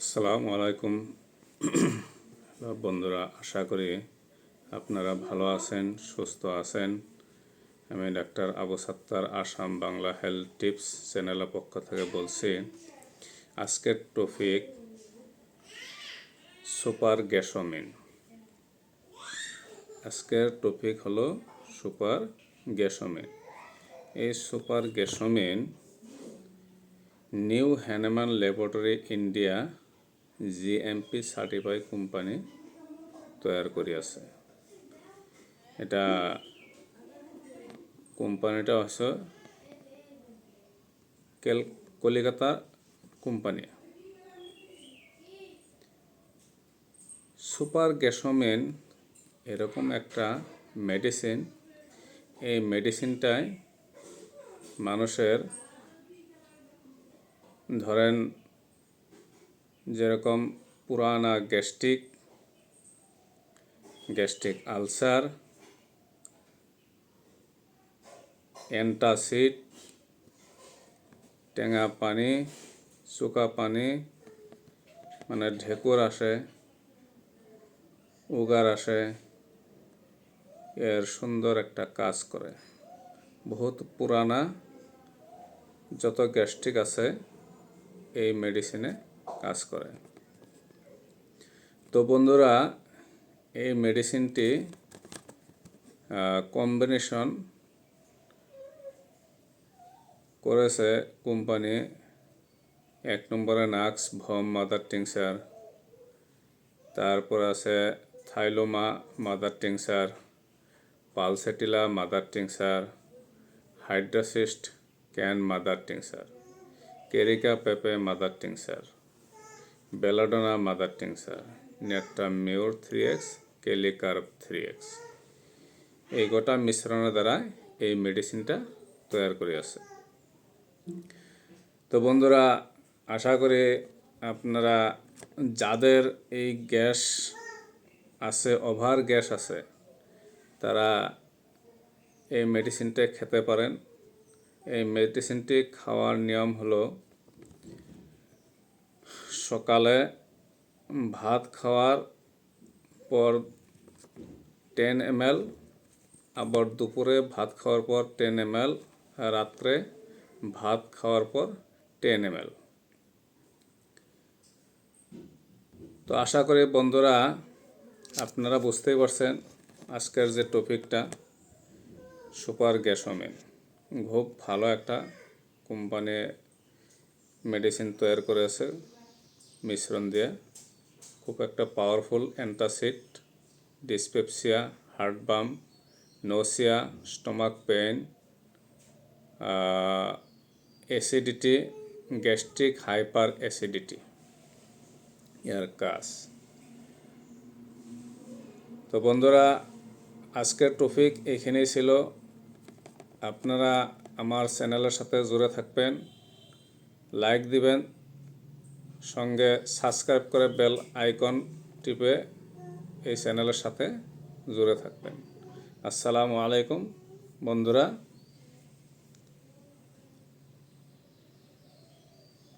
আসসালামু আলাইকুম বন্ধুরা, আশা করি আপনারা ভালো আছেন, সুস্থ আছেন। আমি doctor Abu Sattar, Assam Bangla health tips চ্যানেলের পক্ষ থেকে বলছি। আজকের টপিক সুপার গ্যাসোমিন। আজকের টপিক হলো সুপার গ্যাসোমিন। এই super Gasomin new Hahnemann laboratory India GMP certify company তৈরি করে আছে। এটা কোম্পানিটা হচ্ছে কলিকাতা কোম্পানি। সুপার গ্যাসোমিন এরকম একটা মেডিসিন। এই মেডিসিনটায় মানুষের ধরেন যেরকম পুরানা গ্যাস্ট্রিক আলসার, অ্যান্টাসিড, টেঙা পানি, শুকা পানি, মানে ঢেকুর আসে, উগার আসে, এর সুন্দর একটা কাজ করে। বহুত পুরানা যত গ্যাস্ট্রিক আছে এই মেডিসিনে কাজ করে। তো বন্ধুরা, এই মেডিসিনটি কম্বিনেশন করেছে কোম্পানি। 1 নম্বরে নাক্স ভম মাদার টিংচার, তারপর আছে থাইলোমা mother tincture, pulsatilla mother tincture, hydrastis can mother tincture, carica papaya mother tincture, belladonna mother tincture, natrum mur 3x, kali carb 3x। এই গোটা মিশ্রণের দ্বারা এই মেডিসিনটা তৈরি করে আছে। তো বন্ধুরা, আশা করি আপনারা যাদের এই গ্যাস আছে, ওভার গ্যাস আছে, তারা এই মেডিসিনটা খেতে পারেন। এই মেডিসিনটি খাওয়ার নিয়ম হলো সকালে ভাত খাওয়ার পর 10 ml, আবার দুপুরে ভাত খাওয়ার পর 10 ml, রাত্রে ভাত খাওয়ার পর 10 ml। তো আশা করি বন্ধুরা আপনারা বুঝতেই পারছেন আজকের যে টপিকটা সুপার গ্যাসোমিন। খুব ভালো একটা কোম্পানি মেডিসিন তৈরি করেছে মিশ্রণ দিয়ে। খুব একটা powerful antacid, dyspepsia, heartburn, nausea, stomach pain, acidity, gastric hyper acidity এর কাজ। তো বন্ধুরা, আজকের টপিক এখানেই ছিল। আপনারা আমার চ্যানেলের সাথে জুড়ে থাকবেন, লাইক দিবেন, সঙ্গে সাবস্ক্রাইব করে বেল আইকন টিপে এই চ্যানেলের সাথে জুড়ে থাকবেন। আসসালামু আলাইকুম বন্ধুরা।